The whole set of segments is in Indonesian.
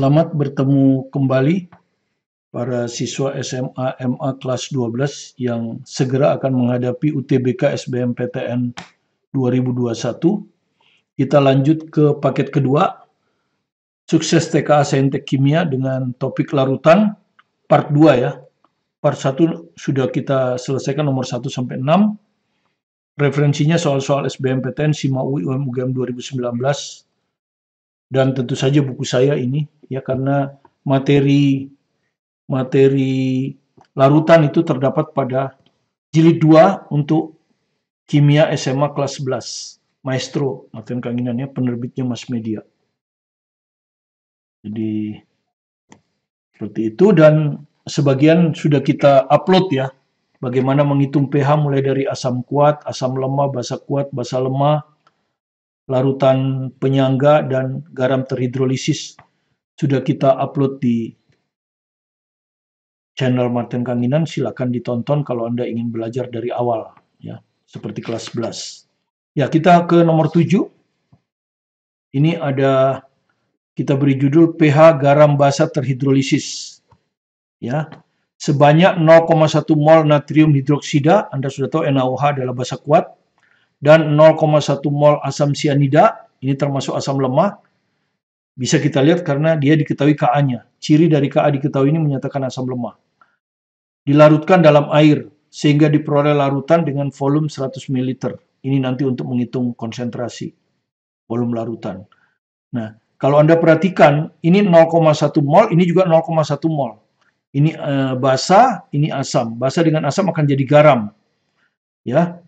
Selamat bertemu kembali para siswa SMA MA kelas 12 yang segera akan menghadapi UTBK SBMPTN 2021. Kita lanjut ke paket kedua, sukses TKA Saintek Kimia dengan topik larutan, part 2 ya. Part 1 sudah kita selesaikan nomor 1 sampai 6. Referensinya soal-soal SBMPTN, SIMA UI, UM/UGM 2019. Dan tentu saja buku saya ini ya, karena materi larutan itu terdapat pada jilid 2 untuk kimia SMA kelas 11 Maestro Martin Kanginan ya, penerbitnya Mass Media. Jadi seperti itu, dan sebagian sudah kita upload ya, bagaimana menghitung pH mulai dari asam kuat, asam lemah, basa kuat, basa lemah, larutan penyangga, dan garam terhidrolisis. Sudah kita upload di channel Martin Kanginan, silakan ditonton kalau Anda ingin belajar dari awal ya, seperti kelas 11. Ya, kita ke nomor 7. Ini ada, kita beri judul pH garam basa terhidrolisis. Ya. Sebanyak 0,1 mol natrium hidroksida, Anda sudah tahu NaOH adalah basa kuat, dan 0,1 mol asam sianida, ini termasuk asam lemah. Bisa kita lihat karena dia diketahui Ka-nya. Ciri dari Ka diketahui ini menyatakan asam lemah. Dilarutkan dalam air sehingga diperoleh larutan dengan volume 100 ml. Ini nanti untuk menghitung konsentrasi volume larutan. Nah, kalau Anda perhatikan, ini 0,1 mol, ini juga 0,1 mol. Ini basa, ini asam. Basa dengan asam akan jadi garam. Ya.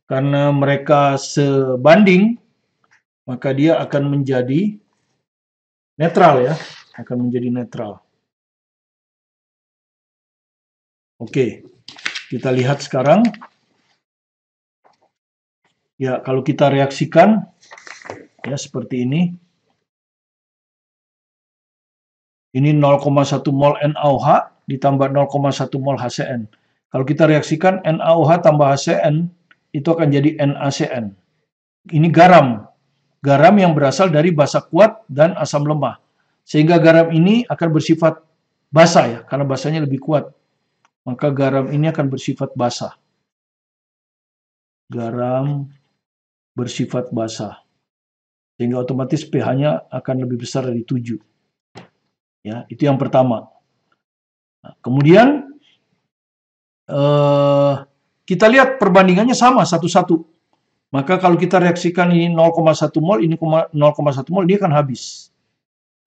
Karena mereka sebanding, maka dia akan menjadi netral ya, akan menjadi netral. Oke, kita lihat sekarang. Ya, kalau kita reaksikan, ya seperti ini. Ini 0,1 mol NaOH ditambah 0,1 mol HCN. Kalau kita reaksikan NaOH tambah HCN, itu akan jadi NaCN. Ini garam. Garam yang berasal dari basa kuat dan asam lemah. Sehingga garam ini akan bersifat basa ya, karena basanya lebih kuat. Maka garam ini akan bersifat basa. Garam bersifat basa. Sehingga otomatis pH-nya akan lebih besar dari 7. Ya, itu yang pertama. Nah, kemudian kita lihat perbandingannya sama, 1:1. Maka kalau kita reaksikan ini 0,1 mol, ini 0,1 mol, dia akan habis.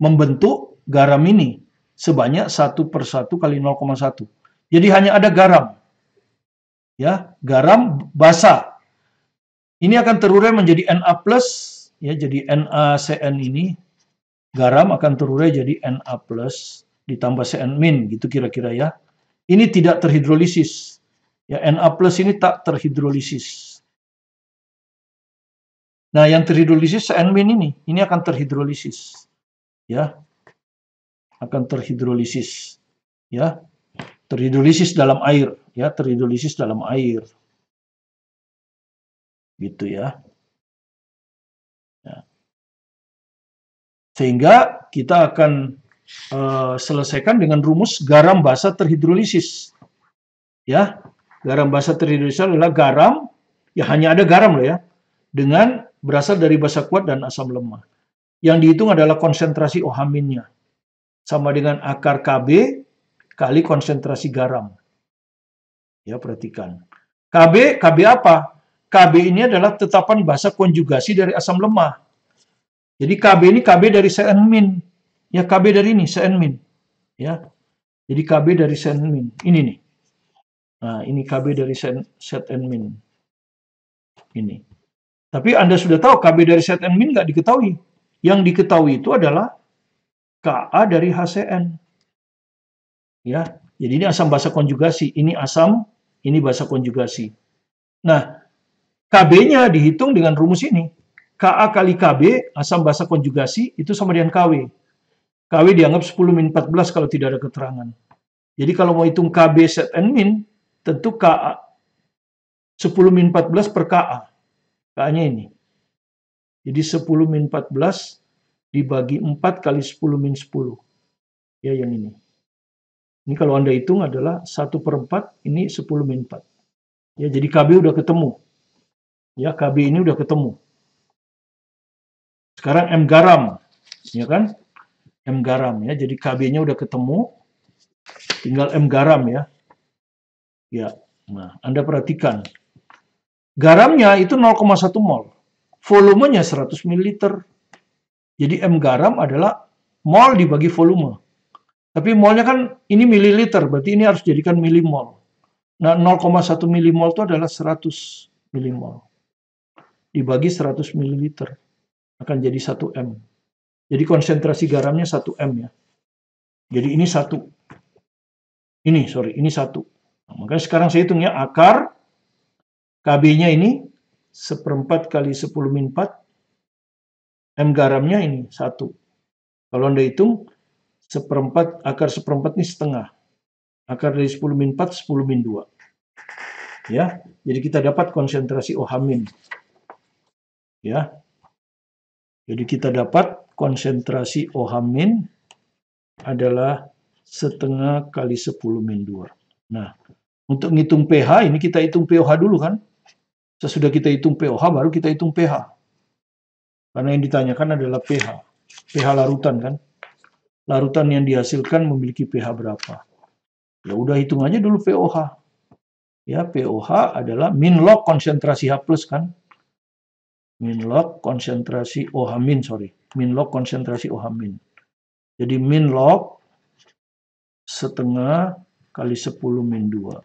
Membentuk garam ini sebanyak 1/1 kali 0,1. Jadi hanya ada garam. Ya, garam basa. Ini akan terurai menjadi Na+, ya, jadi NaCN ini, garam akan terurai jadi Na+, ditambah Cn- gitu kira-kira ya. Ini tidak terhidrolisis. Ya, Na+ ini tak terhidrolisis. Nah, yang terhidrolisis Cn- ini akan terhidrolisis. Ya. Akan terhidrolisis. Ya. Terhidrolisis dalam air, ya, terhidrolisis dalam air. Gitu ya. Ya. Sehingga kita akan selesaikan dengan rumus garam basa terhidrolisis. Ya. Garam basa terhidrolisis adalah garam, ya hanya ada garam loh ya, dengan berasal dari basa kuat dan asam lemah. Yang dihitung adalah konsentrasi OH-nya. Sama dengan akar Kb kali konsentrasi garam. Ya, perhatikan. Kb apa? Kb ini adalah tetapan basa konjugasi dari asam lemah. Jadi Kb ini Kb dari Cn-. Ya, Kb dari ini, Cn-. Ya. Jadi Kb dari Cn-. Ini nih. Nah, ini Kb dari Cn-. Ini. Tapi Anda sudah tahu Kb dari Cn- nggak diketahui. Yang diketahui itu adalah Ka dari HCN. Ya, jadi ini asam basa konjugasi. Ini asam, ini basa konjugasi. Nah, Kb-nya dihitung dengan rumus ini. Ka kali Kb, asam basa konjugasi, itu sama dengan Kw. Kw dianggap 10-14 kalau tidak ada keterangan. Jadi kalau mau hitung Kb Cn-, tentu Ka 10-14 per Ka. Ka-nya ini. Jadi 10-14 dibagi 4 kali 10-10. Ya, yang ini. Ini kalau Anda hitung adalah 1/4, ini 10-4. Ya, jadi KB udah ketemu. Ya, KB ini udah ketemu. Sekarang M garam, ya kan? M garam ya. Jadi KB-nya udah ketemu. Tinggal M garam ya. Ya. Nah, Anda perhatikan. Garamnya itu 0,1 mol. Volumenya 100 ml. Jadi M garam adalah mol dibagi volume. Tapi molnya kan ini mililiter, berarti ini harus jadikan milimol. Nah, 0,1 milimol itu adalah 100 milimol. Dibagi 100 ml akan jadi 1 M. Jadi konsentrasi garamnya 1 M ya. Jadi ini 1. Ini 1. Nah, makanya sekarang saya hitung ya, akar KB-nya ini 1/4 kali 10-4. M garamnya ini 1. Kalau Anda hitung, akar 1/4 ini setengah. Akar dari 10-4, 10-2. Ya, jadi kita dapat konsentrasi OH-. Ya. Jadi kita dapat konsentrasi OH- adalah setengah kali 10-2. Nah, untuk ngitung pH, ini kita hitung pH dulu kan. Sesudah kita hitung pH, baru kita hitung pH. Karena yang ditanyakan adalah pH. pH larutan kan. Larutan yang dihasilkan memiliki pH berapa. Ya udah hitung aja dulu pOH. Ya, pOH adalah min log konsentrasi H+ kan. Min log konsentrasi OH-, sorry. Min log konsentrasi OH-. Jadi min log setengah kali 10-2.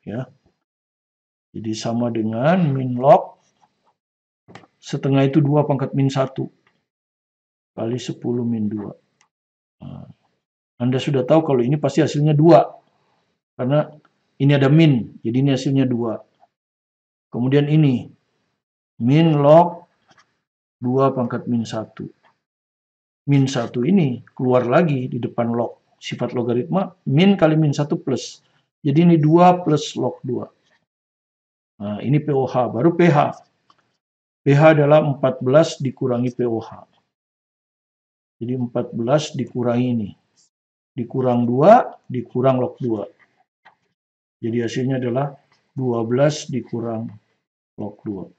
Ya. Jadi sama dengan min log setengah itu 2/-1 kali 10-2. Nah, Anda sudah tahu kalau ini pasti hasilnya 2. Karena ini ada min, jadi ini hasilnya 2. Kemudian ini min log 2/-1. Min 1 ini keluar lagi di depan log. Sifat logaritma, min kali min 1 plus. Jadi ini 2 plus log 2. Nah, ini pOH, baru pH. pH adalah 14 dikurangi pOH. Jadi 14 dikurangi ini. Dikurang 2, dikurang log 2. Jadi hasilnya adalah 12 dikurang log 2.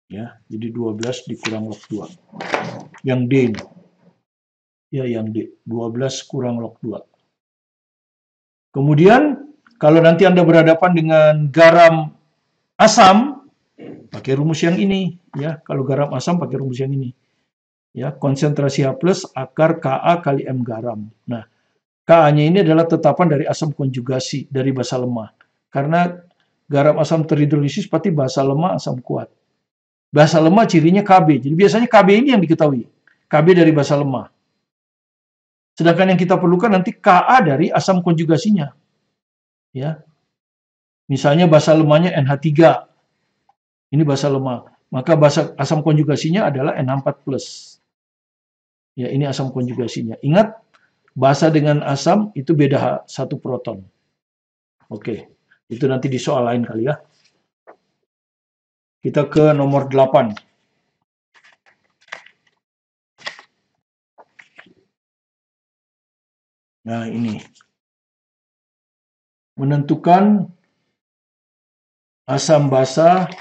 Ya, jadi 12 dikurang log 2. Yang D ini. Ya, yang D. 12 kurang log 2. Kemudian, kalau nanti Anda berhadapan dengan garam asam, pakai rumus yang ini. Ya, kalau garam asam pakai rumus yang ini. Ya, konsentrasi H+ akar Ka kali M garam. Nah, Ka-nya ini adalah tetapan dari asam konjugasi, dari basa lemah. Karena garam asam terhidrolisis pasti basa lemah asam kuat. Basa lemah cirinya Kb. Jadi biasanya Kb ini yang diketahui. Kb dari basa lemah. Sedangkan yang kita perlukan nanti Ka dari asam konjugasinya. Ya. Misalnya basa lemahnya NH3. Ini basa lemah. Maka asam konjugasinya adalah NH4+. Ya, ini asam konjugasinya. Ingat, basa dengan asam itu beda 1 proton. Oke, itu nanti di soal lain kali ya. Kita ke nomor 8. Nah, ini. Menentukan asam basa,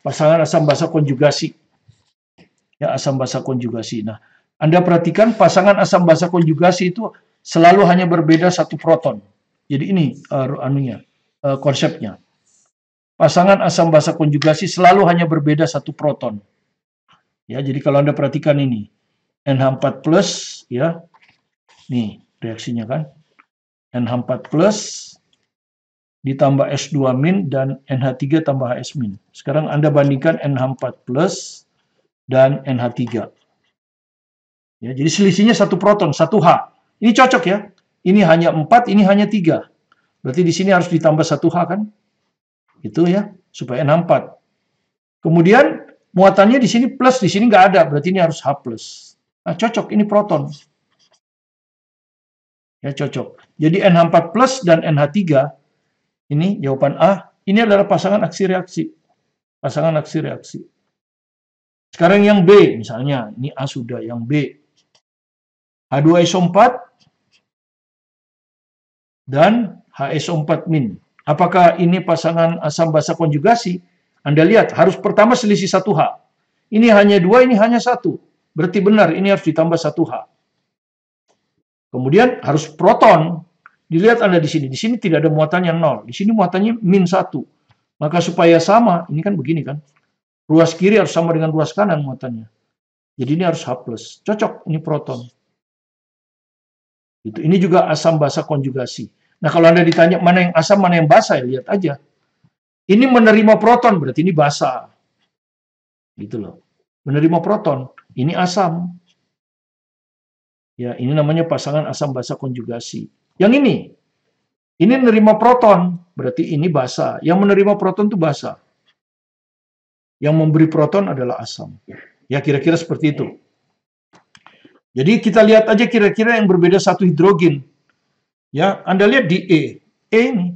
pasangan asam basa konjugasi. Ya, asam basa konjugasi. Nah, Anda perhatikan pasangan asam basa konjugasi itu selalu hanya berbeda 1 proton. Jadi ini konsepnya. Pasangan asam basa konjugasi selalu hanya berbeda 1 proton. Ya, jadi kalau Anda perhatikan ini, NH4+, ya. Nih, reaksinya kan. NH4+ ditambah S2- dan NH3 tambah HS-. Sekarang Anda bandingkan NH4+ dan NH3. Ya, jadi selisihnya 1 proton, 1 H. Ini cocok ya. Ini hanya 4, ini hanya 3. Berarti di sini harus ditambah 1 H kan? Itu ya, supaya NH4. Kemudian muatannya di sini plus, di sini nggak ada, berarti ini harus H+. Nah, cocok, ini proton. Ya, cocok. Jadi NH4+ dan NH3, ini jawaban A, ini adalah pasangan aksi reaksi. Pasangan aksi reaksi. Sekarang yang B, misalnya, ini A sudah, yang B. H2SO4 dan HSO4-. Apakah ini pasangan asam basa konjugasi? Anda lihat, harus pertama selisih 1H. Ini hanya 2, ini hanya 1. Berarti benar, ini harus ditambah 1H. Kemudian harus proton. Dilihat Anda di sini. Di sini tidak ada muatannya 0. Di sini muatannya -1. Maka supaya sama, ini kan begini kan. Ruas kiri harus sama dengan ruas kanan muatannya. Jadi ini harus H+. Cocok, ini proton. Ini juga asam basa konjugasi. Nah, kalau Anda ditanya mana yang asam, mana yang basa, ya lihat aja. Ini menerima proton, berarti ini basa. Gitu loh. Menerima proton, ini asam. Ya, ini namanya pasangan asam basa konjugasi. Yang ini menerima proton, berarti ini basa. Yang menerima proton itu basa. Yang memberi proton adalah asam. Ya, kira-kira seperti itu. Jadi kita lihat aja kira-kira yang berbeda satu hidrogen. Ya, Anda lihat di E. E ini.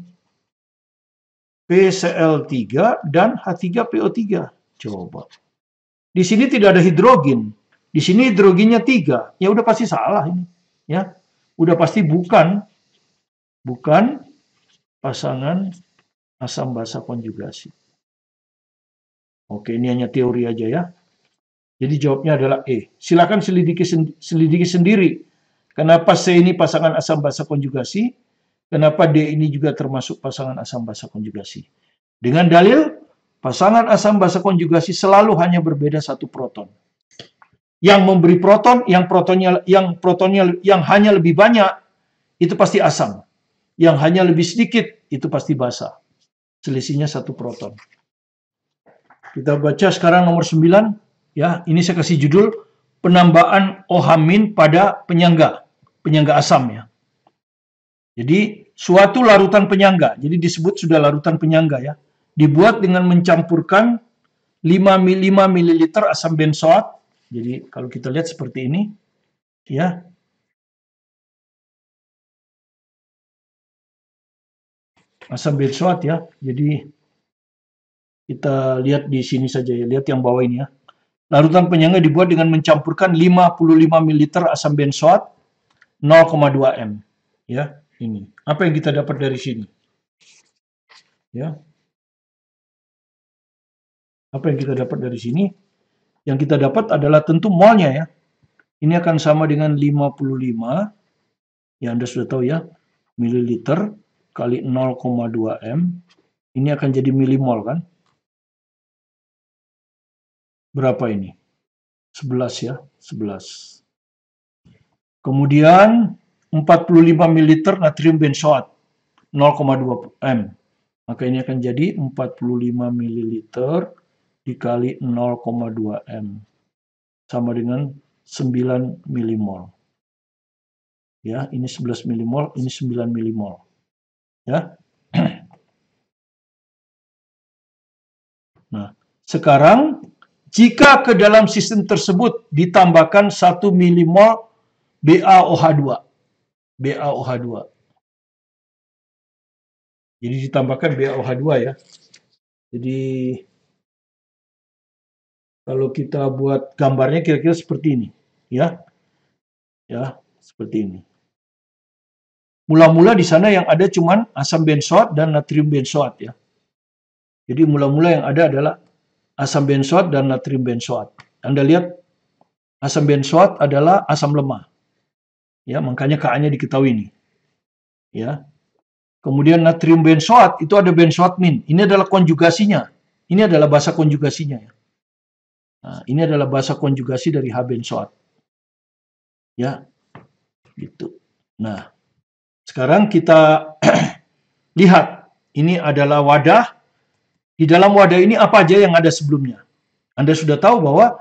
PCl3 dan H3PO3. Coba. Di sini tidak ada hidrogen. Di sini hidrogennya 3. Ya udah pasti salah ini. Ya. Udah pasti bukan pasangan asam basa konjugasi. Oke, ini hanya teori aja ya. Jadi jawabnya adalah E. Silakan selidiki sendiri. Kenapa C ini pasangan asam basa konjugasi? Kenapa D ini juga termasuk pasangan asam basa konjugasi? Dengan dalil, pasangan asam basa konjugasi selalu hanya berbeda satu proton. Yang memberi proton, yang hanya lebih banyak, itu pasti asam. Yang hanya lebih sedikit, itu pasti basa. Selisihnya satu proton. Kita baca sekarang nomor 9. Ya, ini saya kasih judul penambahan OH- pada penyangga asam ya. Jadi suatu larutan penyangga, jadi disebut sudah larutan penyangga ya, dibuat dengan mencampurkan 5 ml asam benzoat. Jadi kalau kita lihat seperti ini, ya. Asam benzoat ya. Jadi kita lihat di sini saja ya, lihat yang bawah ini ya. Larutan penyangga dibuat dengan mencampurkan 55 ml asam benzoat 0,2 m. Ya, ini. Apa yang kita dapat dari sini? Ya. Apa yang kita dapat dari sini? Yang kita dapat adalah tentu molnya ya. Ini akan sama dengan 55, ya Anda sudah tahu ya, mililiter kali 0,2 m. Ini akan jadi milimol kan? Berapa ini? 11 ya, 11. Kemudian 45 ml natrium benzoat 0,2 m. Maka ini akan jadi 45 ml dikali 0,2 m. Sama dengan 9 milimol. Ya, ini 11 milimol, ini 9 milimol. Ya. Nah, sekarang jika ke dalam sistem tersebut ditambahkan 1 milimol BaOH2. BaOH2. Jadi ditambahkan BaOH2 ya. Jadi kalau kita buat gambarnya kira-kira seperti ini, ya. Ya, seperti ini. Mula-mula di sana yang ada cuman asam benzoat dan natrium benzoat ya. Jadi mula-mula yang ada adalah asam benzoat dan natrium benzoat. Anda lihat asam benzoat adalah asam lemah. Ya, makanya Ka-nya diketahui ini. Ya. Kemudian natrium benzoat itu ada benzoat min. Ini adalah konjugasinya. Ini adalah basa konjugasinya ya. Nah, ini adalah basa konjugasi dari H benzoat. Ya. Gitu. Nah, sekarang kita lihat. Ini adalah wadah. Di dalam wadah ini apa aja yang ada sebelumnya? Anda sudah tahu bahwa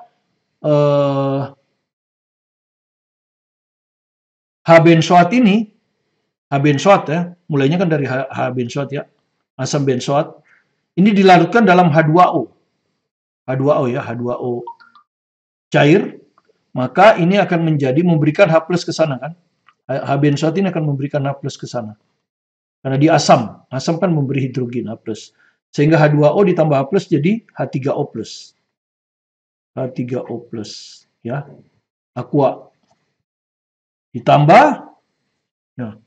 H benzoat ini, H benzoat ya, mulainya kan dari H benzoat ya, asam benzoat. Ini dilarutkan dalam H2O. H2O ya, H2O cair. Maka ini akan memberikan H+ ke sana kan. H benzoat ini akan memberikan H+ ke sana. Karena di asam. Asam kan memberi hidrogen H+. Sehingga H2O ditambah H+ jadi H3O+. H3O+, ya. Aqua. Ditambah, nah,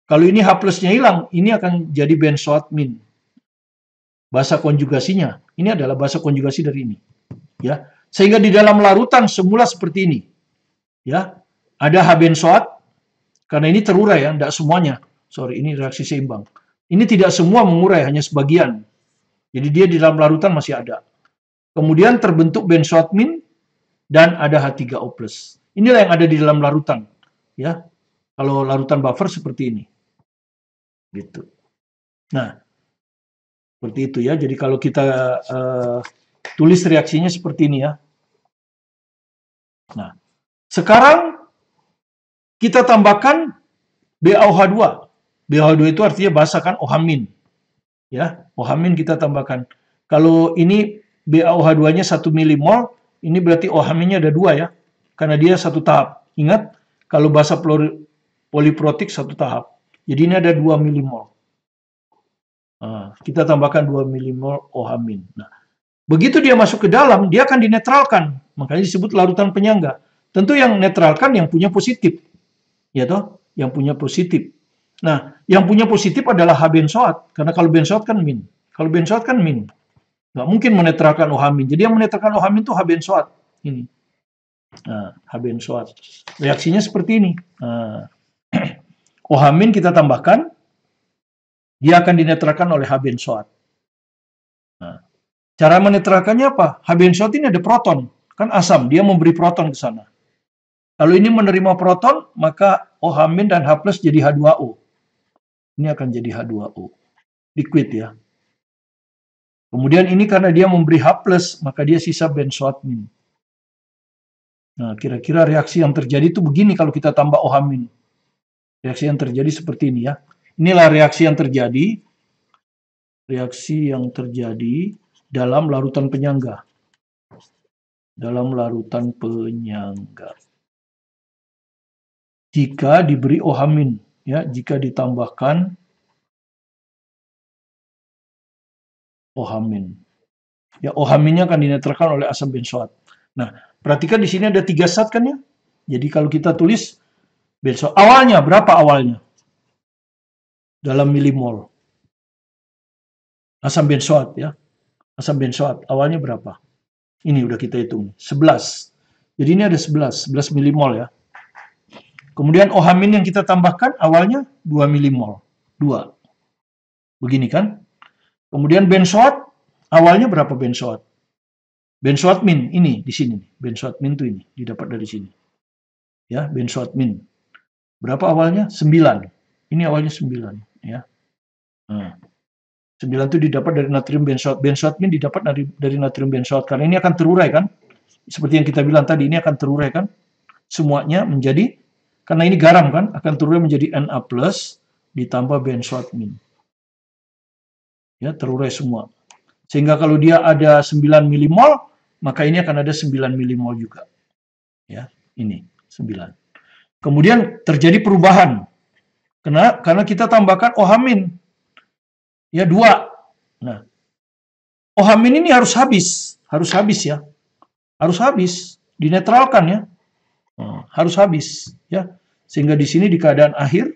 kalau ini H+-nya hilang, ini akan jadi benzoatmin. Bahasa konjugasinya, ini adalah bahasa konjugasi dari ini. Ya, sehingga di dalam larutan semula seperti ini. Ya, ada H-benzoat, karena ini terurai ya, tidak semuanya. Sorry, ini reaksi seimbang. Ini tidak semua mengurai, hanya sebagian. Jadi dia di dalam larutan masih ada. Kemudian terbentuk benzoatmin dan ada H3O+. Inilah yang ada di dalam larutan. Ya, kalau larutan buffer seperti ini. Gitu. Nah, seperti itu ya. Jadi kalau kita tulis reaksinya seperti ini ya. Nah, sekarang kita tambahkan BaOH2. BaOH2 itu artinya basa kan, OH-. Ya, OH- kita tambahkan. Kalau ini BaOH2-nya 1 milimol, ini berarti OH-nya ada 2 ya. Karena dia satu tahap. Ingat, kalau basa poliprotik satu tahap. Jadi ini ada 2 milimol. Nah, kita tambahkan 2 milimol OH-. Nah, begitu dia masuk ke dalam, dia akan dinetralkan. Makanya disebut larutan penyangga. Tentu yang netralkan yang punya positif. Ya toh? Yang punya positif. Nah, yang punya positif adalah H-benzoat. Karena kalau benzoat kan min. Kalau benzoat kan min. Nggak mungkin menetralkan OH-. Jadi yang menetralkan OH- itu H-benzoat. Ini. Nah, H-benzoat. Reaksinya seperti ini. Nah, OH- kita tambahkan, dia akan dinetralkan oleh H-benzoat. Nah, cara menetralkannya apa? H-benzoat ini ada proton. Kan asam, dia memberi proton ke sana. Kalau ini menerima proton, maka OH- dan H+ jadi H2O. Ini akan jadi H2O. Liquid ya. Kemudian ini karena dia memberi H+, maka dia sisa benzoatmin. Nah, kira-kira reaksi yang terjadi itu begini kalau kita tambah OH-. Reaksi yang terjadi seperti ini ya. Inilah reaksi yang terjadi. Reaksi yang terjadi dalam larutan penyangga. Dalam larutan penyangga. Jika diberi OH-, ya, jika ditambahkan OH-. Ya, OH-nya akan dinetralkan oleh asam benzoat. Nah, perhatikan di sini ada 3 zat kan ya. Jadi kalau kita tulis benzoat, awalnya berapa awalnya? Dalam milimol. Asam benzoat ya. Asam benzoat awalnya berapa? Ini udah kita hitung. 11. Jadi ini ada 11 milimol ya. Kemudian OH- yang kita tambahkan awalnya 2 milimol. 2. Begini kan? Kemudian benzoat awalnya berapa benzoat? Benzoatmin ini di sini. Benzoatmin itu ini didapat dari sini. Ya, benzoatmin. Berapa awalnya? 9. Ini awalnya 9 ya. Nah, 9 itu didapat dari natrium benzoat. Benzoatmin didapat dari natrium benzoat karena ini akan terurai kan? Seperti yang kita bilang tadi, ini akan terurai kan? Semuanya menjadi, karena ini garam kan, akan terurai menjadi Na+ ditambah benzoatmin. Ya, terurai semua. Sehingga kalau dia ada 9 milimol, maka ini akan ada 9 milimol juga. Ya, ini 9. Kemudian terjadi perubahan. Karena kita tambahkan OH-. Ya, 2. Nah, OH- ini harus habis ya. Harus habis, dinetralkan ya. Harus habis ya. Sehingga di sini di keadaan akhir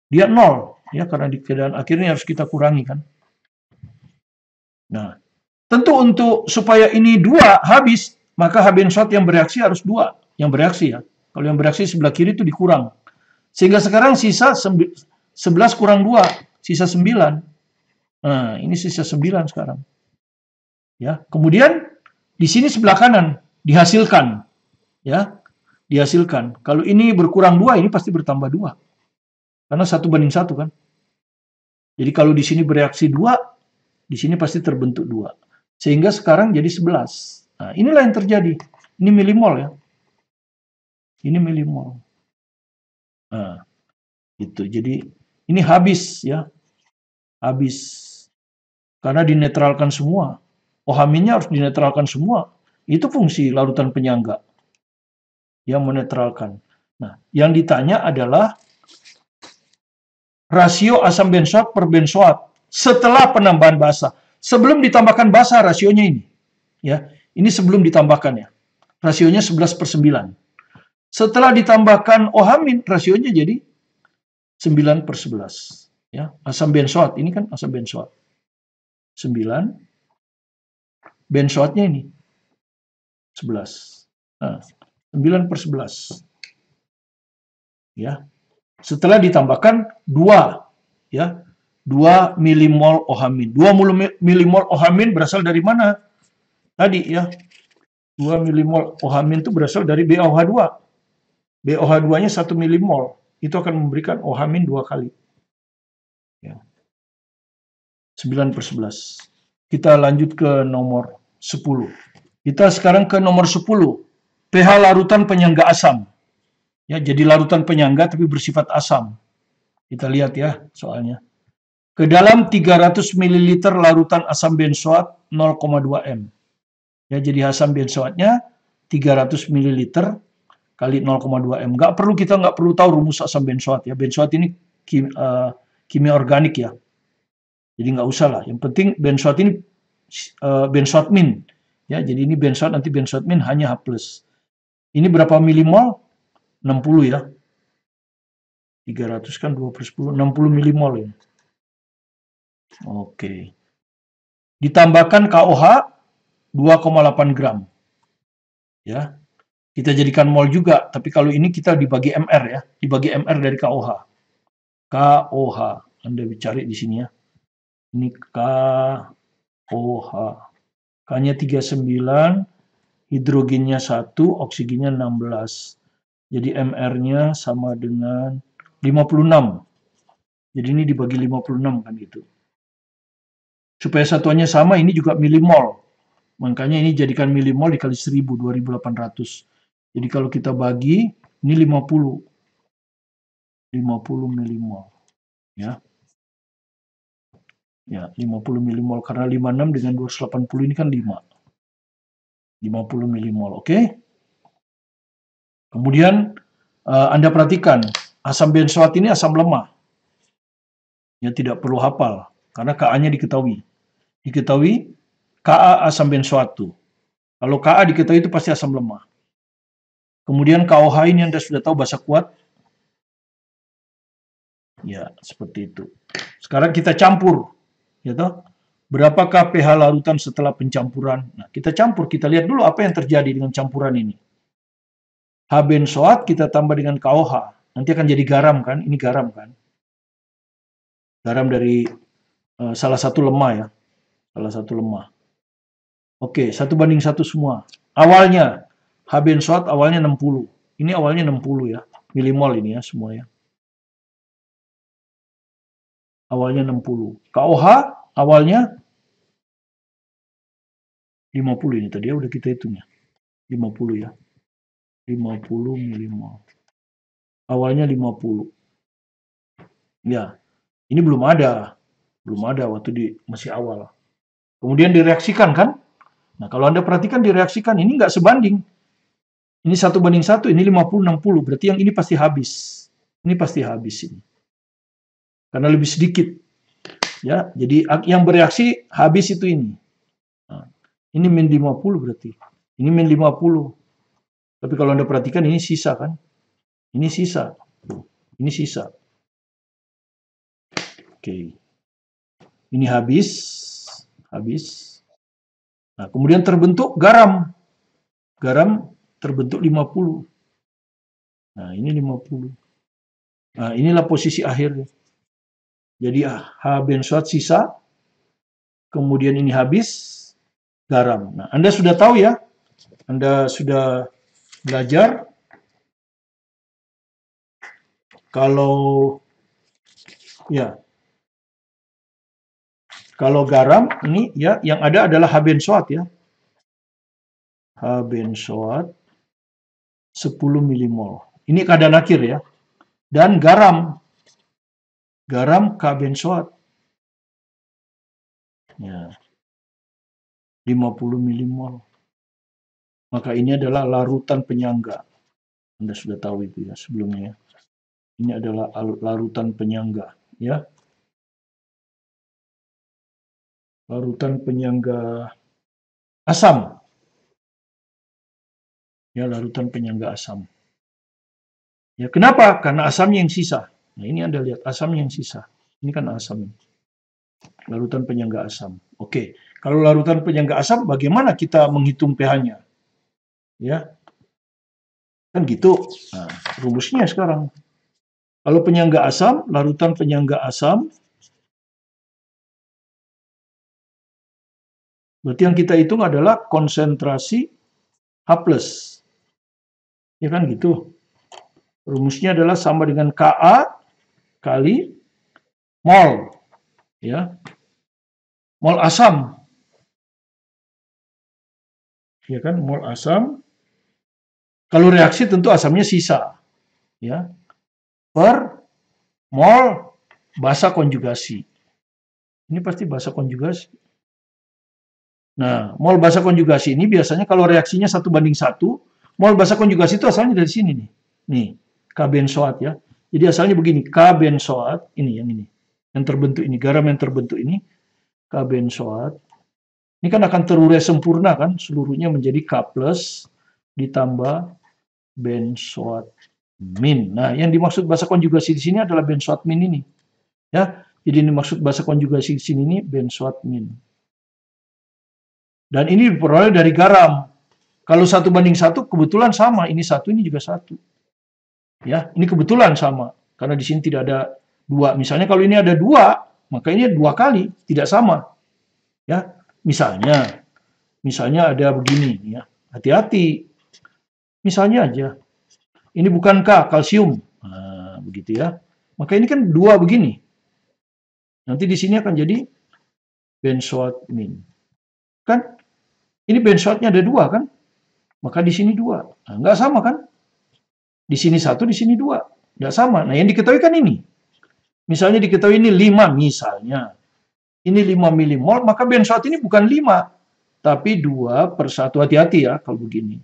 dia 0 ya, karena di keadaan akhirnya harus kita kurangi kan. Nah, tentu untuk supaya ini 2 habis, maka H-benzoat yang bereaksi harus 2 yang bereaksi ya. Kalau yang bereaksi sebelah kiri itu dikurang. Sehingga sekarang sisa 11 kurang 2, sisa 9. Nah, ini sisa 9 sekarang. Ya, kemudian di sini sebelah kanan dihasilkan. Ya, dihasilkan. Kalau ini berkurang 2, ini pasti bertambah 2. Karena 1:1 kan. Jadi kalau di sini bereaksi 2, di sini pasti terbentuk 2. Sehingga sekarang jadi 11. Nah, inilah yang terjadi. Ini milimol ya. Ini milimol. Nah, itu. Jadi ini habis ya. Habis. Karena dinetralkan semua. OH-nya harus dinetralkan semua. Itu fungsi larutan penyangga. Yang menetralkan. Nah, yang ditanya adalah rasio asam benzoat per benzoat setelah penambahan basa. Sebelum ditambahkan basa, rasionya ini. Ya, ini sebelum ditambahkan ya. Rasionya 11/9. Setelah ditambahkan OH-, rasionya jadi 9/11. Ya, asam benzoat ini kan asam benzoat. 9, benzoatnya ini 11. Nah, 9/11. Ya. Setelah ditambahkan 2, ya. 2 milimol OH-. 2 milimol OH- berasal dari mana? Tadi ya. 2 milimol OH- itu berasal dari BOH2. BOH2-nya 1 milimol. Itu akan memberikan OH- 2 kali. Ya. 9/11. Kita lanjut ke nomor 10. Kita sekarang ke nomor 10. pH larutan penyangga asam. Ya, jadi larutan penyangga tapi bersifat asam. Kita lihat ya soalnya. Ke dalam 300 ml larutan asam benzoat 0,2 m. Ya, jadi asam benzoatnya 300 ml kali 0,2 m. Kita nggak perlu tahu rumus asam benzoat ya. Benzoat ini kimia organik ya. Jadi nggak usah lah. Yang penting benzoat ini benzoatmin. Ya, jadi ini benzoat, nanti benzoatmin hanya H+. Ini berapa milimol? 60 ya. 300 kan 2/10, 60 milimol ini. Oke. Ditambahkan KOH 2,8 gram. Ya. Kita jadikan mol juga, tapi kalau ini kita dibagi MR ya, dibagi MR dari KOH. KOH, Anda cari di sini ya. Ini KOH. K-nya 39, hidrogennya 1, oksigennya 16. Jadi MR-nya sama dengan 56. Jadi ini dibagi 56 kan gitu. Supaya satuannya sama, ini juga milimol. Makanya ini jadikan milimol dikali 1000, 2800. Jadi kalau kita bagi, ini 50. 50 milimol. Ya. Ya, 50 milimol. Karena 56 dengan 280 ini kan 5. 50 milimol, oke? Kemudian Anda perhatikan, asam benzoat ini asam lemah. Ya, tidak perlu hafal, karena Ka-nya diketahui. Diketahui Ka asam benzoat tuh. Kalau Ka diketahui itu pasti asam lemah. Kemudian KOH ini Anda sudah tahu basa kuat. Ya, seperti itu. Sekarang kita campur. Ya toh? Berapakah pH larutan setelah pencampuran? Nah, kita campur, kita lihat dulu apa yang terjadi dengan campuran ini. H benzoat kita tambah dengan KOH. Nanti akan jadi garam kan? Ini garam kan? Garam dari salah satu lemah ya. Salah satu lemah. Oke, 1/1 semua. Awalnya, H benzoat awalnya 60. Ini awalnya 60 ya. Milimol ini ya semua ya. Awalnya 60. KOH awalnya 50 ini tadi ya udah kita hitungnya. 50 ya. 50 milimol. Awalnya 50. Ya, ini belum ada. Belum ada waktu masih awal. Kemudian direaksikan kan? Nah, kalau Anda perhatikan direaksikan, ini nggak sebanding. Ini 1/1, ini 50-60. Berarti yang ini pasti habis. Ini pasti habis ini. Karena lebih sedikit. Ya, jadi yang bereaksi habis itu ini. Nah, ini min 50 berarti. Ini min 50. Tapi kalau Anda perhatikan ini sisa kan? Ini sisa. Ini sisa. Oke. Ini habis. Habis. Nah, kemudian terbentuk garam. Garam terbentuk 50. Nah, ini 50. Nah, inilah posisi akhir. Jadi H benzoat sisa. Kemudian ini habis. Garam. Nah, Anda sudah tahu ya. Anda sudah belajar. Kalau ya, kalau garam ini ya yang ada adalah H benzoat ya. H benzoat 10 milimol. Ini keadaan akhir ya. Dan garam. Garam K benzoat. Ya. 50 milimol. Maka ini adalah larutan penyangga. Anda sudah tahu itu ya sebelumnya. Ini adalah larutan penyangga ya. Larutan penyangga asam. Ya, larutan penyangga asam. Ya, kenapa? Karena asamnya yang sisa. Nah, ini Anda lihat asamnya yang sisa. Ini kan asam. Larutan penyangga asam. Oke, kalau larutan penyangga asam, bagaimana kita menghitung pH-nya? Ya, kan gitu. Nah, rumusnya sekarang. Kalau penyangga asam, larutan penyangga asam, berarti yang kita hitung adalah konsentrasi H+. Ya kan gitu. Rumusnya adalah sama dengan Ka kali mol. Ya. Mol asam. Ya kan, mol asam. Kalau reaksi tentu asamnya sisa. Ya. Per mol basa konjugasi. Ini pasti basa konjugasi. Nah, mol basa konjugasi ini biasanya kalau reaksinya 1:1, mol basa konjugasi itu asalnya dari sini nih. Nih, K-benzoat ya. Jadi asalnya begini, K-benzoat, ini yang ini. Yang terbentuk ini, garam yang terbentuk ini, K-benzoat. Ini kan akan terurai sempurna kan, seluruhnya menjadi K+ ditambah benzoat min. Nah, yang dimaksud basa konjugasi di sini adalah benzoat min ini. Ya, jadi ini maksud basa konjugasi di sini ini benzoat min. Dan ini diperoleh dari garam. Kalau 1:1 kebetulan sama, ini 1, ini juga 1. Ya, ini kebetulan sama karena di sini tidak ada 2. Misalnya kalau ini ada 2, maka ini 2 kali, tidak sama. Ya, misalnya ada begini ya. Hati-hati. Misalnya aja. Ini bukan K, kalsium. Nah, begitu ya. Maka ini kan 2 begini. Nanti di sini akan jadi benzoat min. Kan? Ini benzoatnya ada 2 kan? Maka di sini 2. Nah, nggak sama kan? Di sini 1, di sini 2. Nggak sama. Nah, yang diketahui kan ini. Misalnya diketahui ini 5 misalnya. Ini 5 milimol, maka benzoat ini bukan 5, tapi 2/1. Hati-hati ya kalau begini.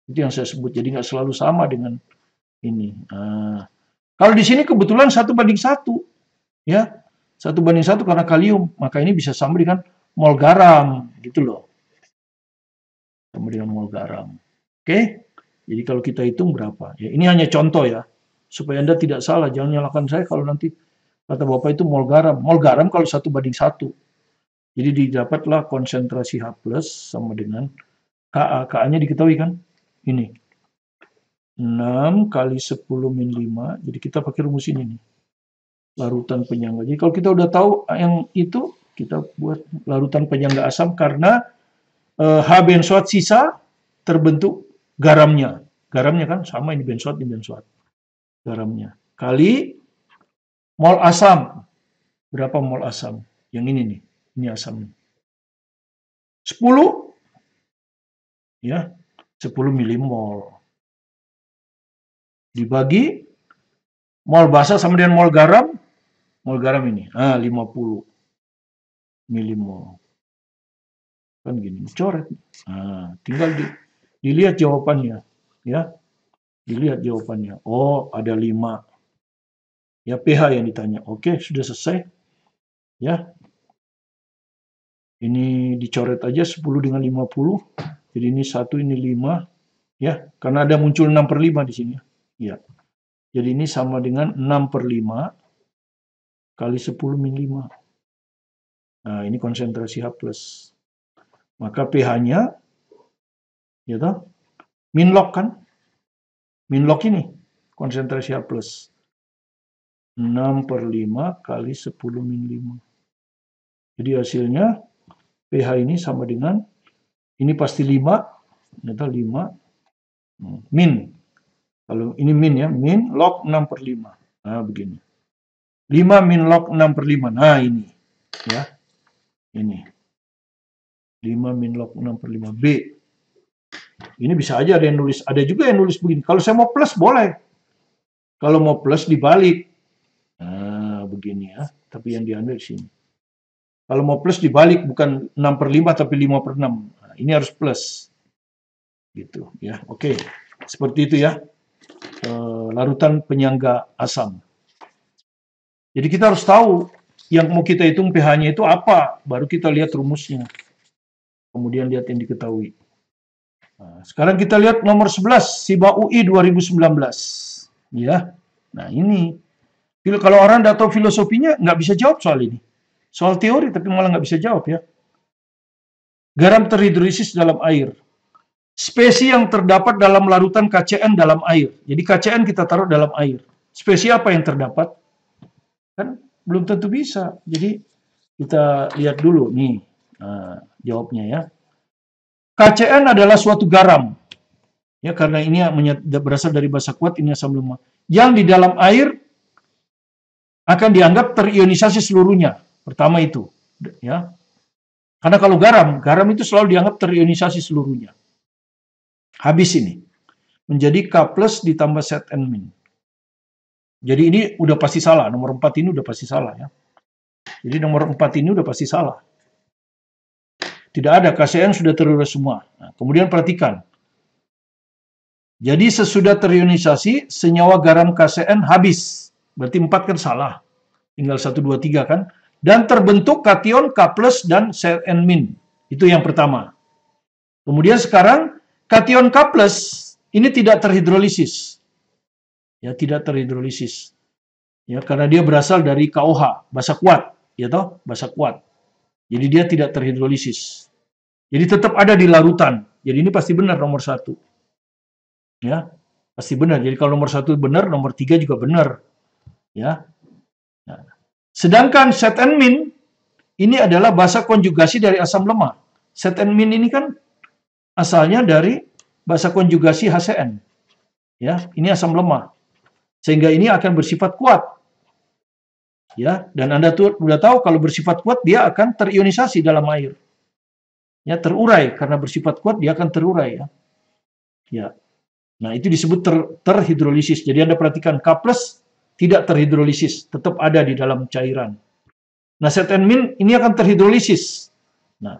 Itu yang saya sebut. Jadi nggak selalu sama dengan ini. Nah, kalau di sini kebetulan 1:1. Ya, 1:1 karena kalium. Maka ini bisa sama dengan mol garam. Gitu loh. Sama dengan mol garam. Oke? Jadi kalau kita hitung berapa? Ya, ini hanya contoh ya. Supaya Anda tidak salah. Jangan nyalakan saya kalau nanti kata Bapak itu mol garam. Mol garam kalau 1:1. Jadi didapatlah konsentrasi H+ sama dengan Ka. Ka-nya diketahui kan? Ini. 6 kali 10 min 5. Jadi kita pakai rumus ini nih. Larutan penyangga. Jadi kalau kita udah tahu yang itu, kita buat larutan penyangga asam karena H benzoat sisa terbentuk garamnya. Garamnya kan sama, ini benzoat, ini benzoat. Garamnya. Kali mol asam. Berapa mol asam? Yang ini nih. Ini asam. 10. Ya. 10 milimol. Dibagi mol basa sama dengan mol garam. Mol garam ini. 50 milimol. Kan gini, coret. Nah, tinggal dilihat jawabannya. Ya. Dilihat jawabannya. Oh, ada 5. Ya, pH yang ditanya. Oke, sudah selesai. Ya. Ini dicoret aja 10 dengan 50. Jadi ini 1, ini 5. Ya, karena ada muncul 6/5 di sini. Ya. Jadi ini sama dengan 6/5 kali 10 min 5. Nah, ini konsentrasi H+. Maka pH-nya, ya toh, min log kan? Min log ini, konsentrasi H+. 6/5 kali 10 min 5. Jadi hasilnya, pH ini sama dengan, ini pasti 5, ternyata 5, min. Kalau ini min ya, min log 6/5. Nah, begini. 5 min log 6/5. Nah, ini. Ya. Ini. 5 min log 6/5. B. Ini bisa aja ada yang nulis. Ada juga yang nulis begini. Kalau saya mau plus, boleh. Kalau mau plus, dibalik. Nah, begini ya. Tapi yang diambil di sini. Kalau mau plus, dibalik. Bukan 6/5, tapi 5/6. Nah, ini harus plus. Gitu ya. Oke. Seperti itu ya. Larutan penyangga asam. Jadi kita harus tahu yang mau kita hitung pH-nya itu apa. Baru kita lihat rumusnya. Kemudian lihat yang diketahui. Nah, sekarang kita lihat nomor 11, SIBA UI 2019. Ya, nah ini. Kalau orang tidak tahu filosofinya, nggak bisa jawab soal ini. Soal teori, tapi malah nggak bisa jawab ya. Garam terhidrolisis dalam air. Spesies yang terdapat dalam larutan KCN dalam air. Jadi KCN kita taruh dalam air. Spesies apa yang terdapat? Kan belum tentu bisa. Jadi kita lihat dulu nih jawabnya ya. KCN adalah suatu garam. Ya, karena ini berasal dari basa kuat, ini asam lemah. Yang di dalam air akan dianggap terionisasi seluruhnya. Pertama itu, ya. Karena kalau garam itu selalu dianggap terionisasi seluruhnya. Habis ini. Menjadi K+ ditambah ZN-. Jadi ini udah pasti salah. Nomor 4 ini udah pasti salah ya. Jadi nomor 4 ini udah pasti salah. Tidak ada, KCN sudah terurai semua. Nah, kemudian perhatikan. Jadi sesudah terionisasi, senyawa garam KCN habis. Berarti 4 kan salah. Tinggal 1, 2, 3 kan. Dan terbentuk kation K+ dan ZN-. Itu yang pertama. Kemudian sekarang kation K+ ini tidak terhidrolisis. Ya, tidak terhidrolisis. Ya, karena dia berasal dari KOH, basa kuat, ya toh, basa kuat. Jadi dia tidak terhidrolisis. Jadi tetap ada di larutan. Jadi ini pasti benar nomor 1. Ya, pasti benar. Jadi kalau nomor 1 benar, nomor 3 juga benar. Ya. Nah. Sedangkan ZN- ini adalah basa konjugasi dari asam lemah. ZN- ini kan asalnya dari basa konjugasi HCN. Ya, ini asam lemah. Sehingga ini akan bersifat kuat. Ya, dan Anda sudah tahu kalau bersifat kuat dia akan terionisasi dalam air. Ya, terurai karena bersifat kuat dia akan terurai ya. Ya. Nah, itu disebut terhidrolisis. Jadi Anda perhatikan K+ tidak terhidrolisis, tetap ada di dalam cairan. Nah, ZN- ini akan terhidrolisis. Nah,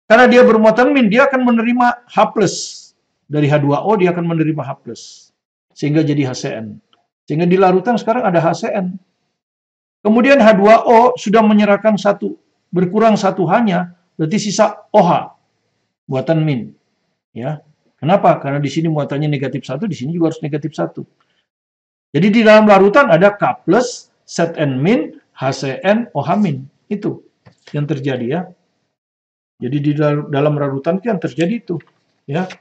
karena dia bermuatan min, dia akan menerima H+. Dari H2O dia akan menerima H+. Sehingga jadi HCN. Sehingga di larutan sekarang ada HCN. Kemudian H2O sudah menyerahkan satu, berkurang satu hanya, berarti sisa OH, buatan min. Ya. Kenapa? Karena di sini muatannya negatif 1, di sini juga harus negatif 1. Jadi di dalam larutan ada K+, ZN-, HCN, OH-. Itu yang terjadi ya. Jadi di dalam larutan itu yang terjadi itu. Ya.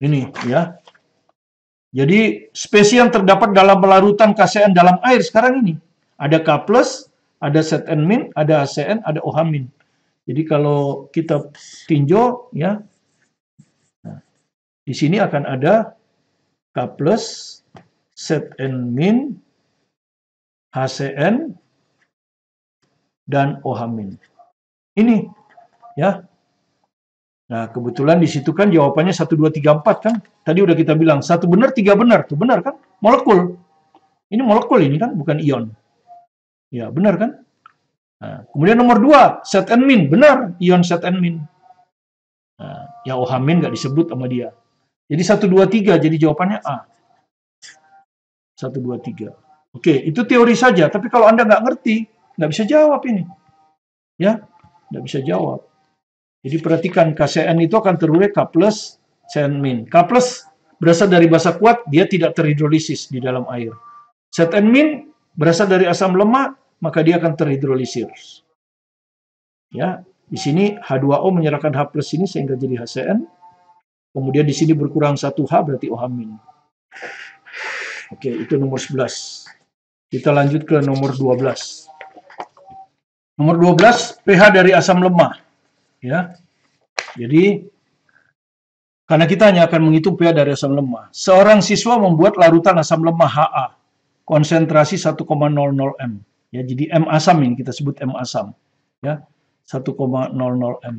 Ini ya. Jadi spesies yang terdapat dalam larutan KCN dalam air sekarang ini. Ada K+, ada ZN-, ada HCN, ada OH-. Jadi kalau kita tinjau ya. Nah, di sini akan ada K+, ZN-, HCN, dan OH-. Ini ya. Nah, kebetulan di situ kan jawabannya 1, 2, 3, 4 kan. Tadi udah kita bilang 1 benar, 3 benar. Tuh benar kan? Molekul. Ini molekul ini kan, bukan ion. Ya, benar kan? Nah, kemudian nomor 2, ZN-, benar, ion ZN-. Nah, ya OH- nggak disebut sama dia. Jadi 1, 2, 3, jadi jawabannya A. 1, 2, 3. Oke, itu teori saja. Tapi kalau Anda nggak ngerti, nggak bisa jawab ini. Ya, nggak bisa jawab. Jadi perhatikan, KCN itu akan terurai K+, ZN-. K+ berasal dari basa kuat, dia tidak terhidrolisis di dalam air. ZN- berasal dari asam lemah, maka dia akan terhidrolisis. Ya, di sini H2O menyerahkan H+ ini sehingga jadi HCN. Kemudian di sini berkurang 1H berarti OH-. Oke, itu nomor 11. Kita lanjut ke nomor 12. Nomor 12, pH dari asam lemah. Ya. Jadi karena kita hanya akan menghitung pH dari asam lemah. Seorang siswa membuat larutan asam lemah Ha, konsentrasi 1,00 m. Ya, jadi M asam ini kita sebut M asam. Ya, 1,00 m.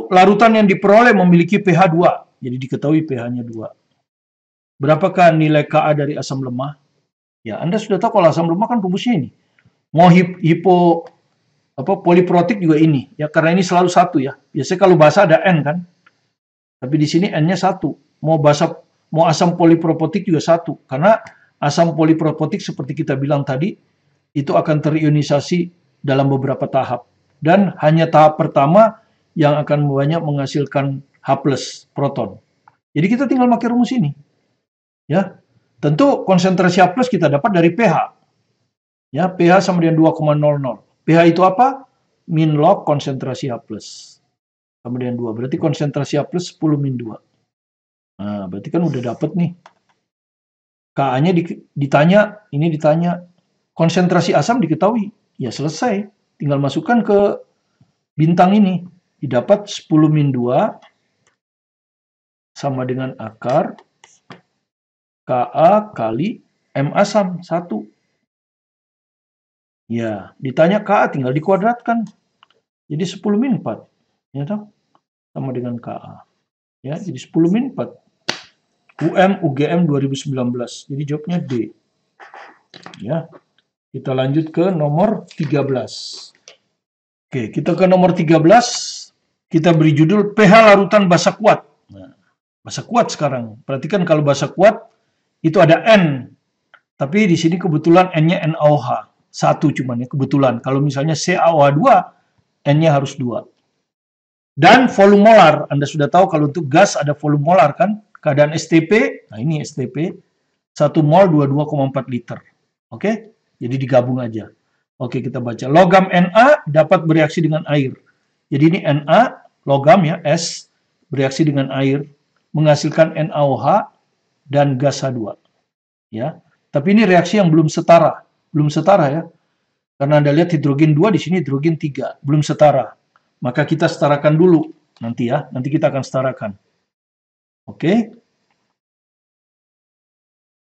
Larutan yang diperoleh memiliki pH 2. Jadi diketahui pH-nya 2. Berapakah nilai Ka dari asam lemah? Ya, Anda sudah tahu kalau asam lemah kan rumusnya ini. Mau poliprotik juga ini. Ya, karena ini selalu 1 ya. Biasanya kalau basa ada N kan. Tapi di sini N-nya 1. Mau asam polipropotik juga 1. Karena asam polipropotik seperti kita bilang tadi, itu akan terionisasi dalam beberapa tahap. dan hanya tahap pertama yang akan banyak menghasilkan H+ proton. Jadi kita tinggal pakai rumus ini. Ya. Tentu konsentrasi H+ kita dapat dari pH. Ya, pH sama dengan 2,00. pH itu apa? Min log konsentrasi H+. Sama dengan 2. Berarti konsentrasi H+ 10 min 2. Nah, berarti kan udah dapet nih. Ka-nya ditanya, ini ditanya. Konsentrasi asam diketahui. Ya selesai. Tinggal masukkan ke bintang ini. Didapat 10 min 2 sama dengan akar Ka kali M asam 1. Ya, ditanya Ka tinggal dikuadratkan. Jadi 10 min 4. Ya toh? Sama dengan Ka. Ya, jadi 10 min 4. UGM 2019. Jadi jawabnya D. Ya. Kita lanjut ke nomor 13. Oke, kita ke nomor 13. Kita beri judul pH larutan basa kuat. Nah, basa kuat sekarang. Perhatikan kalau basa kuat itu ada N. Tapi di sini kebetulan N-nya NaOH. 1 cuman ya, kebetulan. Kalau misalnya CaOH 2, N-nya harus 2. Dan volume molar. Anda sudah tahu kalau untuk gas ada volume molar kan? Keadaan STP, nah ini STP, 1 mol 22,4 liter. Oke? Jadi digabung aja. Oke, kita baca. Logam Na dapat bereaksi dengan air. Jadi ini Na, logam ya, S, bereaksi dengan air, menghasilkan NaOH dan gas H2. Ya. Tapi ini reaksi yang belum setara. Belum setara ya. Karena Anda lihat hidrogen 2, di sini hidrogen 3. Belum setara. Maka kita setarakan dulu. Nanti ya, nanti kita akan setarakan. Oke.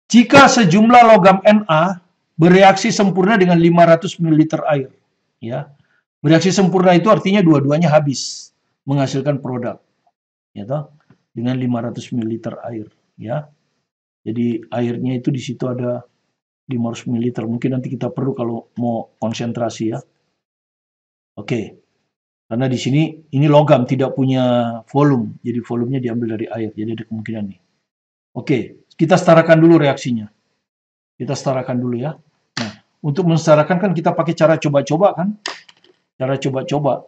Jika sejumlah logam Na bereaksi sempurna dengan 500 ml air, ya. Bereaksi sempurna itu artinya dua-duanya habis menghasilkan produk. Ya toh? Dengan 500 ml air, ya. Jadi airnya itu di situ ada 500 ml. Mungkin nanti kita perlu kalau mau konsentrasi ya. Oke. Karena di sini ini logam tidak punya volume, jadi volumenya diambil dari air. Jadi ada kemungkinan nih. Oke, kita setarakan dulu reaksinya. Kita setarakan dulu ya. Nah, untuk mensetarakan kan kita pakai cara coba-coba kan? Cara coba-coba.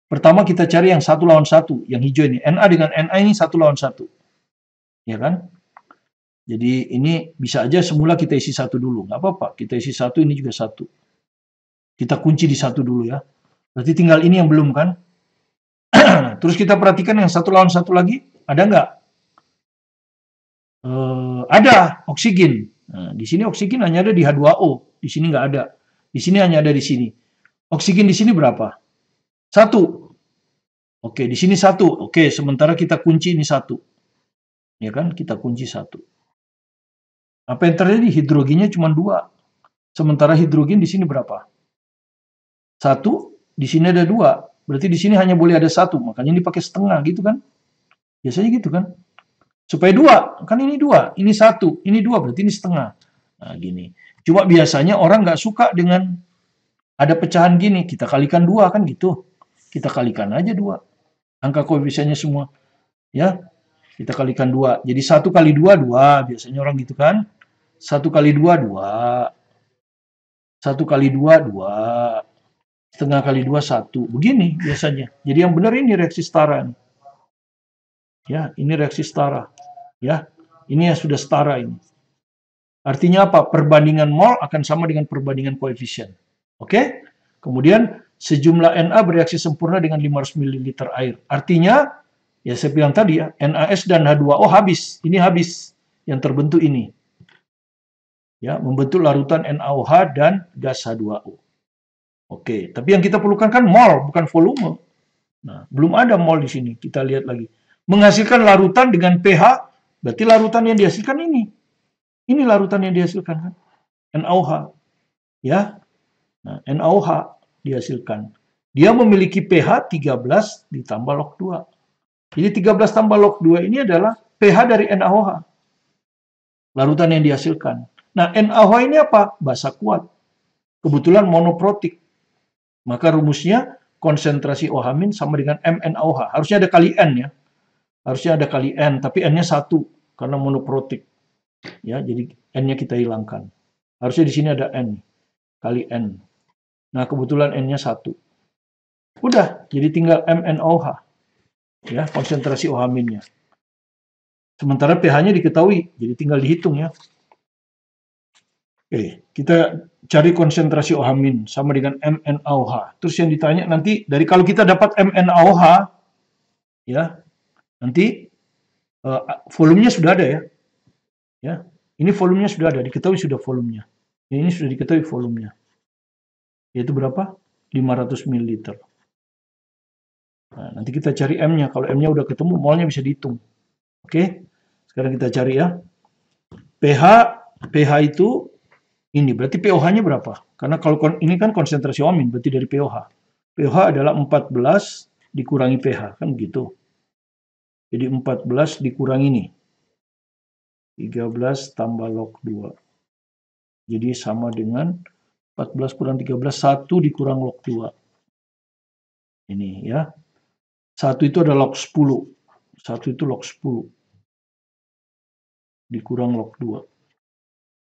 Pertama kita cari yang 1 lawan 1, yang hijau ini. Na dengan Na ini 1 lawan 1. Ya kan? Jadi ini bisa aja semula kita isi 1 dulu. Nggak apa-apa, kita isi 1, ini juga 1. Kita kunci di 1 dulu ya. Berarti tinggal ini yang belum kan? Terus kita perhatikan yang 1 lawan 1 lagi. Ada nggak? Ada, oksigen. Nah, di sini oksigen hanya ada di H2O. Di sini nggak ada. Di sini hanya ada di sini. Oksigen di sini berapa? 1. Oke, di sini 1. Oke, sementara kita kunci ini 1. Ya kan? Kita kunci 1. Apa yang terjadi? Hidrogennya cuma 2. Sementara hidrogen di sini berapa? 1. Di sini ada 2. Berarti di sini hanya boleh ada 1. Makanya ini pakai setengah gitu kan? Biasanya gitu kan? Supaya 2. Kan ini 2. Ini 1. Ini 2. Berarti ini setengah. Nah, gini. Cuma biasanya orang nggak suka dengan ada pecahan gini. Kita kalikan 2 kan gitu. Kita kalikan aja 2. Angka koefisiennya semua. Ya. Kita kalikan 2. Jadi 1 kali 2, 2. Biasanya orang gitu kan. 1 kali 2, 2. 1 kali 2, 2. Setengah kali 2, 1. Begini biasanya. Jadi yang benar ini reaksi setara. Ya, ini reaksi setara. Ya, ini yang sudah setara ini. Artinya apa? Perbandingan mol akan sama dengan perbandingan koefisien. Oke? Kemudian sejumlah Na bereaksi sempurna dengan 500 ml air. Artinya, ya saya bilang tadi ya, NaS dan H2O habis. Ini habis yang terbentuk ini. Ya, membentuk larutan NaOH dan gas H2O. Oke, tapi yang kita perlukan kan mol, bukan volume. Nah, belum ada mol di sini. Kita lihat lagi. Menghasilkan larutan dengan pH, berarti larutan yang dihasilkan ini. Ini larutan yang dihasilkan kan? NaOH. Ya. Nah, NaOH dihasilkan. Dia memiliki pH 13 ditambah log 2. Jadi 13 tambah log 2 ini adalah pH dari NaOH. Larutan yang dihasilkan. Nah, NaOH ini apa? Basa kuat. Kebetulan monoprotik. Maka rumusnya konsentrasi OH- sama dengan MnOH. Harusnya ada kali N ya. Harusnya ada kali N, tapi N-nya 1 karena monoprotik. Ya, jadi N-nya kita hilangkan. Harusnya di sini ada N kali N. Nah, kebetulan N-nya 1. Udah, jadi tinggal MnOH. Ya, konsentrasi OH-nya. Sementara pH-nya diketahui, jadi tinggal dihitung ya. Oke, kita cari konsentrasi OH- sama dengan MnOH. Terus yang ditanya nanti, dari kalau kita dapat MnOH, ya, nanti volumenya sudah ada ya. Ya, ini volumenya sudah ada, diketahui sudah volumenya. Ini sudah diketahui volumenya. Yaitu berapa? 500 ml. Nah, nanti kita cari M-nya. Kalau M-nya udah ketemu, molnya bisa dihitung. Oke, sekarang kita cari ya. pH itu ini, berarti pOH-nya berapa? Karena kalau ini kan konsentrasi OH-, berarti dari pOH. pOH adalah 14 dikurangi pH, kan begitu. Jadi 14 dikurangi ini. 13 tambah log 2. Jadi sama dengan 14 kurang 13, 1 dikurang log 2. Ini ya. 1 itu ada log 10. 1 itu log 10. Dikurang log 2.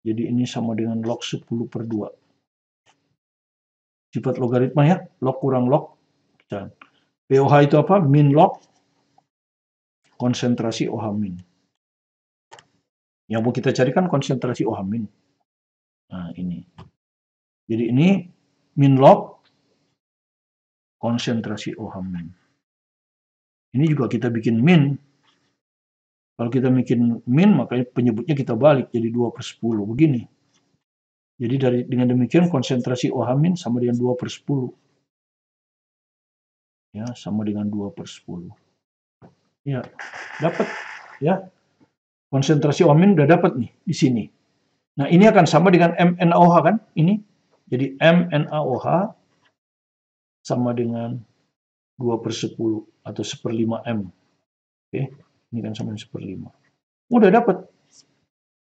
Jadi ini sama dengan log 10 per 2. Sifat logaritma ya, log kurang log. Dan pOH itu apa? Min log konsentrasi OH-. Yang mau kita cari kan konsentrasi OH-. Nah, ini. Jadi ini min log konsentrasi OH-. Ini juga kita bikin min. Kalau kita bikin min, makanya penyebutnya kita balik jadi 2/10. Begini. Jadi dengan demikian konsentrasi OH- sama dengan 2/10. Ya, sama dengan 2/10. Ya, dapat ya. Konsentrasi OH- udah dapat nih di sini. Nah, ini akan sama dengan MnOH kan? Ini. Jadi MnOH sama dengan 2/10 atau 1/5 M. Oke, ini kan sama dengan 1/5. Udah dapat.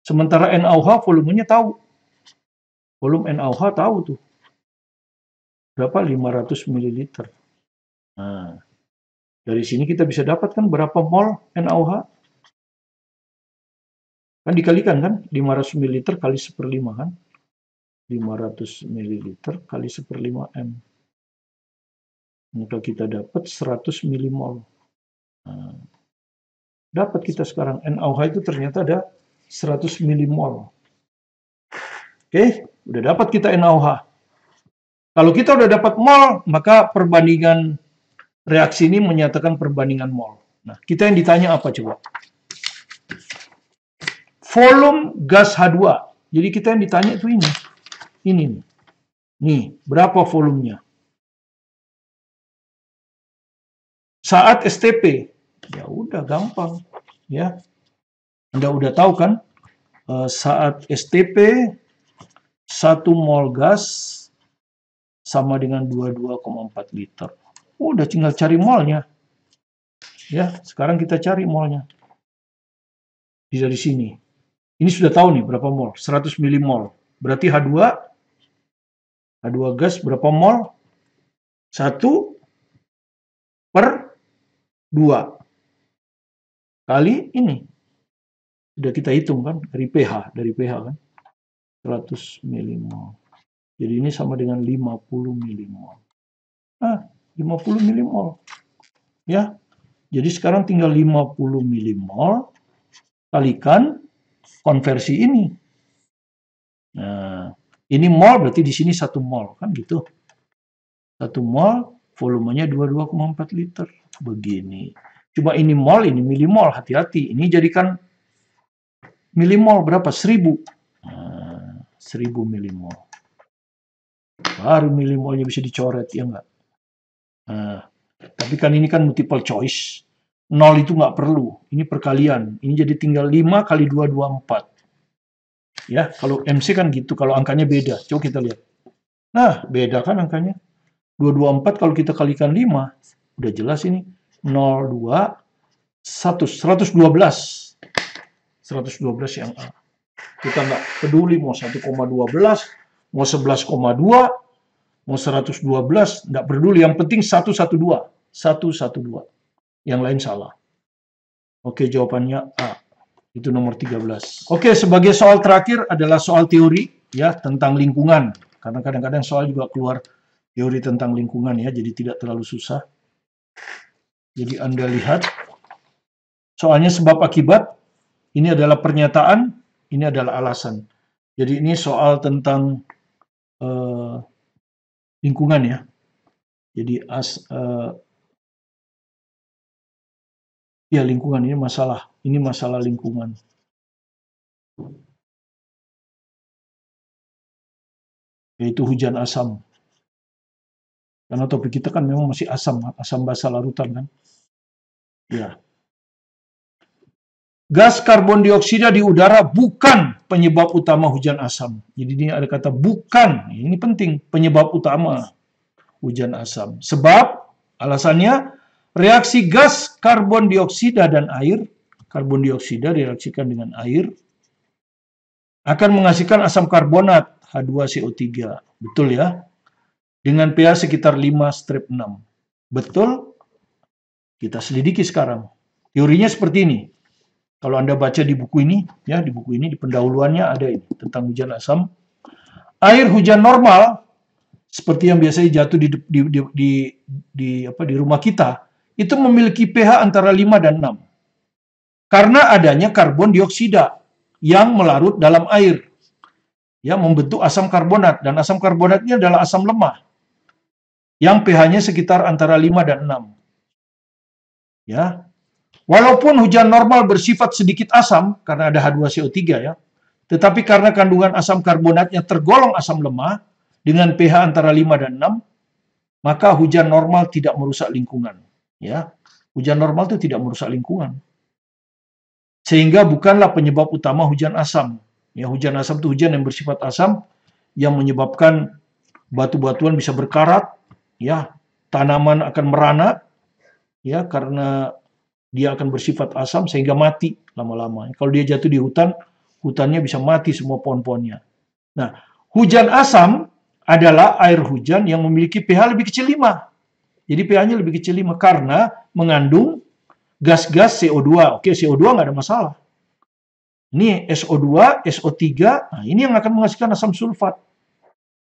Sementara NaOH volumenya tahu. Volume NaOH tahu tuh. Berapa? 500 ml. Nah, dari sini kita bisa dapatkan berapa mol NaOH? Kan dikalikan kan? 500 ml kali 1/5 kan? 500 ml kali 1/5 M. Maka kita dapat 100 milimol. Nah, dapat kita sekarang NaOH itu ternyata ada 100 milimol. Oke, udah dapat kita NaOH. Kalau kita udah dapat mol, maka perbandingan reaksi ini menyatakan perbandingan mol. Nah, kita yang ditanya apa coba? Volume gas H2. Jadi kita yang ditanya itu ini. Ini nih. Nih, berapa volumenya? Saat STP. Ya udah gampang, ya. Anda udah tahu kan? Saat STP 1 mol gas sama dengan 22,4 liter. Udah tinggal cari molnya. Ya, sekarang kita cari molnya. Dari sini. Ini sudah tahu nih berapa mol, 100 milimol. Berarti H2 gas berapa mol? 1/2 kali ini. Sudah kita hitung kan dari pH kan. 100 milimol. Jadi ini sama dengan 50 milimol. 50 milimol. Ya. Jadi sekarang tinggal 50 milimol kalikan konversi ini. Nah, ini mol berarti di sini 1 mol kan gitu. 1 mol volumenya 22,4 liter. Begini. Cuma ini mol, ini milimol, hati-hati. Ini jadikan milimol berapa? 1000. Nah, 1000 milimol. Baru milimolnya bisa dicoret, ya enggak? Nah, tapi kan ini kan multiple choice. 0 itu nggak perlu. Ini perkalian. Ini jadi tinggal 5 kali 2, 24. Ya, kalau MC kan gitu. Kalau angkanya beda. Coba kita lihat. Nah, beda kan angkanya. 224 kalau kita kalikan 5. Udah jelas ini. 0,2, 112. 112 yang A. Kita nggak peduli mau 1,12, mau 11,2, mau 112, nggak peduli. Yang penting 112. 112. Yang lain salah. Oke, jawabannya A. Itu nomor 13. Oke, sebagai soal terakhir adalah soal teori ya tentang lingkungan. Karena kadang-kadang soal juga keluar teori tentang lingkungan ya, jadi tidak terlalu susah. Jadi Anda lihat, soalnya sebab akibat, ini adalah pernyataan, ini adalah alasan. Jadi ini soal tentang lingkungan ya. Jadi ya lingkungan ini masalah lingkungan. Yaitu hujan asam. Karena topik kita kan memang masih asam basa larutan kan. Ya. Gas karbon dioksida di udara bukan penyebab utama hujan asam. Jadi ini ada kata bukan, ini penting, penyebab utama hujan asam. Sebab alasannya reaksi gas karbon dioksida dan air, karbon dioksida direaksikan dengan air, akan menghasilkan asam karbonat H2CO3. Betul ya? Dengan pH sekitar 5/6. Betul? Kita selidiki sekarang. Teorinya seperti ini. Kalau Anda baca di buku ini, ya di buku ini di pendahuluannya ada ini tentang hujan asam. Air hujan normal seperti yang biasanya jatuh di rumah kita itu memiliki pH antara 5 dan 6. Karena adanya karbon dioksida yang melarut dalam air. Ya, membentuk asam karbonat dan asam karbonatnya adalah asam lemah yang pH-nya sekitar antara 5 dan 6. Ya. Walaupun hujan normal bersifat sedikit asam, karena ada H2CO3 ya, tetapi karena kandungan asam karbonatnya tergolong asam lemah, dengan pH antara 5 dan 6, maka hujan normal tidak merusak lingkungan. Ya, hujan normal itu tidak merusak lingkungan. Sehingga bukanlah penyebab utama hujan asam. Ya, hujan asam itu hujan yang bersifat asam, yang menyebabkan batu-batuan bisa berkarat, ya, tanaman akan merana, ya, karena dia akan bersifat asam sehingga mati lama-lama. Kalau dia jatuh di hutan, hutannya bisa mati semua pohon-pohonnya. Nah, hujan asam adalah air hujan yang memiliki pH lebih kecil 5. Jadi pH-nya lebih kecil 5 karena mengandung gas-gas CO2. Oke, CO2 nggak ada masalah. Ini SO2, SO3, nah ini yang akan menghasilkan asam sulfat.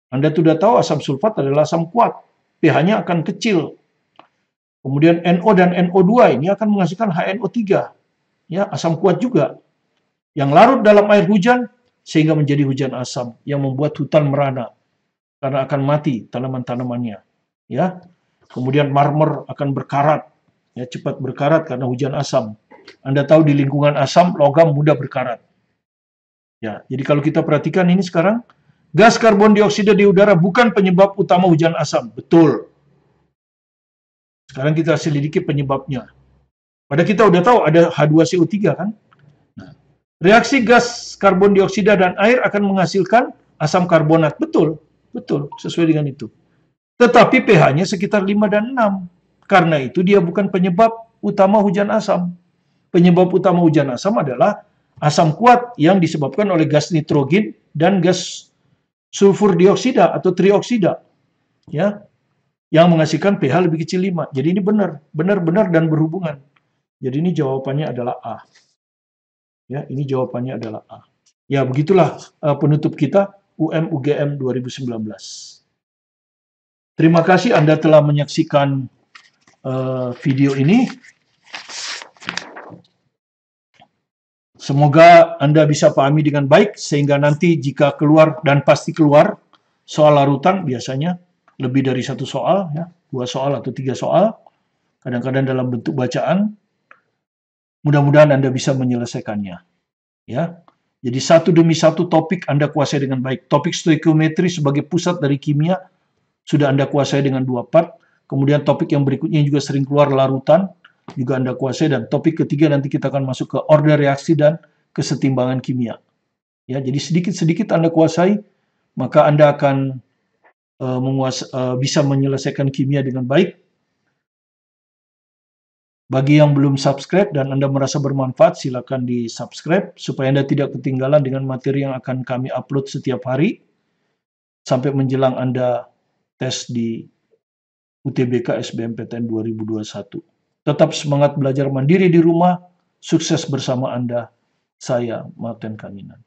Anda sudah tahu asam sulfat adalah asam kuat. pH-nya akan kecil. Kemudian NO dan NO2 ini akan menghasilkan HNO3. Ya, asam kuat juga. Yang larut dalam air hujan sehingga menjadi hujan asam yang membuat hutan merana karena akan mati tanaman-tanamannya. Ya. Kemudian marmer akan berkarat. Ya, cepat berkarat karena hujan asam. Anda tahu di lingkungan asam logam mudah berkarat. Ya, jadi kalau kita perhatikan ini sekarang, gas karbon dioksida di udara bukan penyebab utama hujan asam. Betul. Sekarang kita selidiki penyebabnya. Padahal kita udah tahu ada H2CO3 kan? Nah, reaksi gas karbon dioksida dan air akan menghasilkan asam karbonat. Betul, betul, sesuai dengan itu. Tetapi pH-nya sekitar 5 dan 6. Karena itu dia bukan penyebab utama hujan asam. Penyebab utama hujan asam adalah asam kuat yang disebabkan oleh gas nitrogen dan gas sulfur dioksida atau trioksida. Ya, yang menghasilkan pH lebih kecil 5. Jadi ini benar dan berhubungan. Jadi ini jawabannya adalah A. Ya, ini jawabannya adalah A. Ya, begitulah penutup kita UM-UGM 2019. Terima kasih Anda telah menyaksikan video ini. Semoga Anda bisa pahami dengan baik sehingga nanti jika keluar dan pasti keluar soal larutan biasanya lebih dari 1 soal, ya, 2 soal atau 3 soal, kadang-kadang dalam bentuk bacaan. Mudah-mudahan Anda bisa menyelesaikannya. Ya, jadi satu demi satu topik Anda kuasai dengan baik. Topik stoikiometri sebagai pusat dari kimia sudah Anda kuasai dengan 2 part. Kemudian topik yang berikutnya juga sering keluar larutan juga Anda kuasai, dan topik ketiga nanti kita akan masuk ke order reaksi dan kesetimbangan kimia. Ya, jadi sedikit-sedikit Anda kuasai, maka Anda akan bisa menyelesaikan kimia dengan baik. Bagi yang belum subscribe dan Anda merasa bermanfaat, silakan di subscribe supaya Anda tidak ketinggalan dengan materi yang akan kami upload setiap hari sampai menjelang Anda tes di UTBK SBMPTN 2021. Tetap semangat belajar mandiri di rumah, sukses bersama Anda. Saya Martin Kaminan.